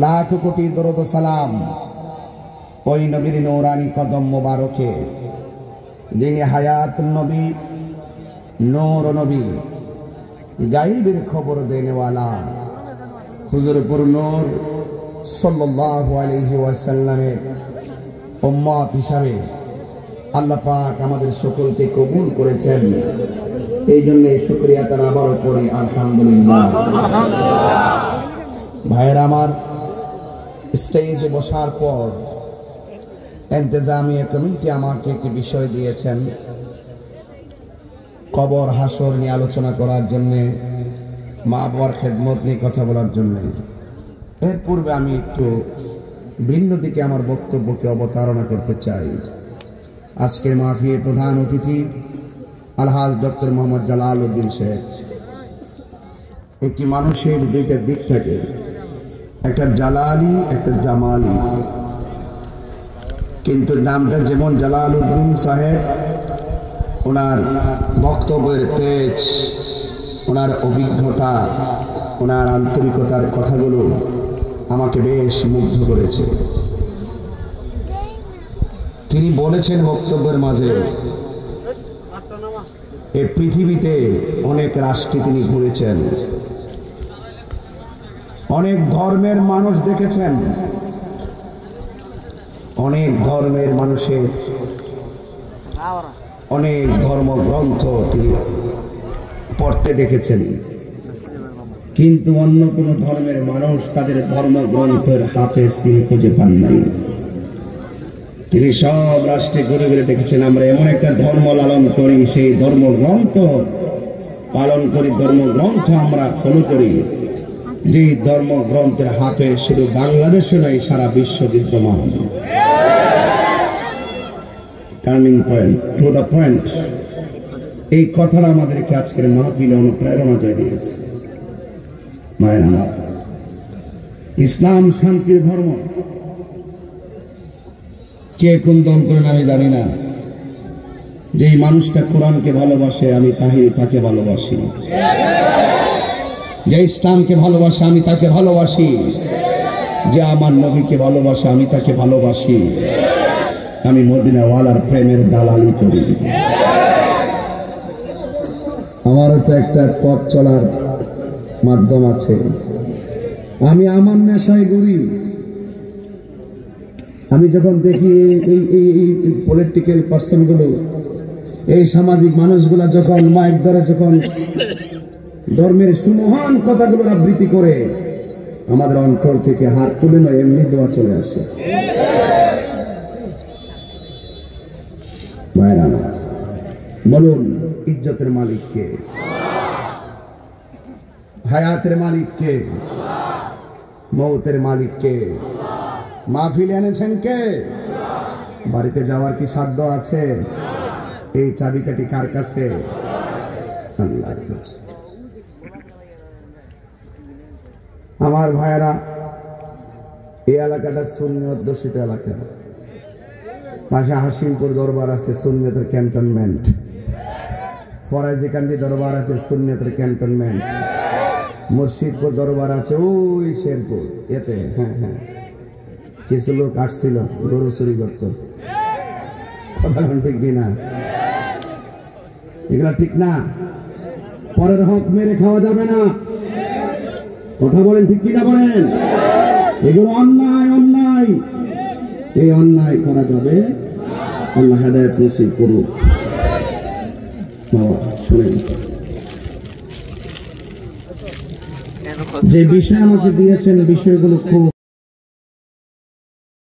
লাখ কোটি দরুদ ও সালাম ওই নবীর নূরানি কদম মোবারকে, যিনি হায়াতুন নবী, নূর নবী, গায়বের খবর দেনেওয়ালা হুজুরপুর নূর সাল্লাল্লাহু আলাইহি ওয়াসাল্লামের উম্মত হিসাবে আল্লাহ পাক আমাদের সকলকে কবুল করেছেন। এই জন্য শুকরিয়া তার আবারও করি আলহামদুলিল্লাহ। ভাইয়েরা আমার, স্টেজে বসার পর ইন্তেজামিয়া কমিটি আমাকে একটি বিষয় দিয়েছেন কবর হাসর নিয়ে আলোচনা করার জন্যে, মা বাবার খেদমত নিয়ে কথা বলার জন্যে। এর পূর্বে আমি একটু ভিন্ন দিকে আমার বক্তব্যকে অবতারণা করতে চাই। আজকের মাহফিলের প্রধান অতিথি আলহাজ ডক্টর মোহাম্মদ জালাল উদ্দিন শেখ। একটি মানুষের দুইটা দিক থাকে, একটা জালালি, একটা জামালি। কিন্তু নামটা যেমন জালাল উদ্দিন সাহেব, ওনার বক্তব্যের তেজ, ওনার অভিজ্ঞতা, ওনার আন্তরিকতার কথাগুলো আমাকে বেশ মুগ্ধ করেছে। তিনি বলেছেন বক্তব্যের মাঝে, এই পৃথিবীতে অনেক রাষ্ট্রে তিনি ঘুরেছেন, অনেক ধর্মের মানুষ দেখেছেন, অনেক ধর্মের মানুষের অনেক ধর্মগ্রন্থ তিনি পড়তে দেখেছেন। কিন্তু অন্য কোনো ধর্মের মানুষ তাদের ধর্মগ্রন্থের হাফেজ তিনি খুঁজে পান নাই। তিনি সব রাষ্ট্রে ঘুরে ঘুরে দেখেছেন, আমরা এমন একটা ধর্ম লালন করি, সেই ধর্মগ্রন্থ পালন করি, ধর্মগ্রন্থ আমরা ফলো করি, যে ধর্মগ্রন্থের হাফেজ শুধু বাংলাদেশে নয়, সারা বিশ্ব বিদ্যমান। Turning point, to the point, এই কথাটা আমাদেরকে আজকের মাহফিলে অনুপ্রেরণা জাগিয়েছে। মায়েরা, ইসলাম শান্তির ধর্ম। কে কোন দল করেন আমি জানি না, যে মানুষটা কোরআনকে ভালোবাসে আমি তাকে ভালোবাসি, যে ইসলামকে ভালোবাসে আমি তাকে ভালোবাসি, যে আমার নবীকে ভালোবাসে আমি তাকে ভালোবাসি। আমি মদিনাওয়ালার প্রেমের দালালি করি। আমারও তো একটা পথ চলার মাধ্যম আছে, আমি আমার নেশায় ঘুরি। আমি যখন দেখি এই পলিটিক্যাল পার্সনগুলো, এই সামাজিক মানুষগুলা যখন মাইক ধরে, যখন ধর্মের সুমহান কথাগুলোর আবৃত্তি করে, আমাদের অন্তর থেকে হাত তুলে নয়, এমনি দোয়া চলে আসে। ভাইরা, বলুন ইজ্জতের মালিক কে? হায়াতের মালিক কে? মৌতের মালিক কে? মাহফিলে এনেছেন কে? বাড়িতে যাওয়ার কি সাধ্য আছে? এই চাবিকাঠি কার কাছে? আল্লাহর কাছে। আমার ভাইয়েরা, এই এলাকাটা সুন্নি অধ্যুষিত এলাকা। পাশে হাসিমপুর দরবার আছে, সুন্নিয়তের ক্যান্টনমেন্ট। ফরাইজিকান্দি দরবার আছে, সুন্নিয়তের ক্যান্টনমেন্ট। মুর্শিদপুর দরবার আছে ওই শেরপুর এতে। হ্যাঁ হ্যাঁ, কিছু লোক আসছিল গরু চুরি করত। কথা ঠিক কিনা? এগুলা ঠিক না। পরের হক মেরে খাওয়া যাবে না। কথা বলেন ঠিক কিনা? বলেন, এগুলো অন্যায়, অন্যায়। এই অন্যায় করা যাবে। আল্লাহ হেদায়েত নসিব করুক। বাবা শুনেন, যে বিষয় আমাকে দিয়েছেন, বিষয়গুলো খুব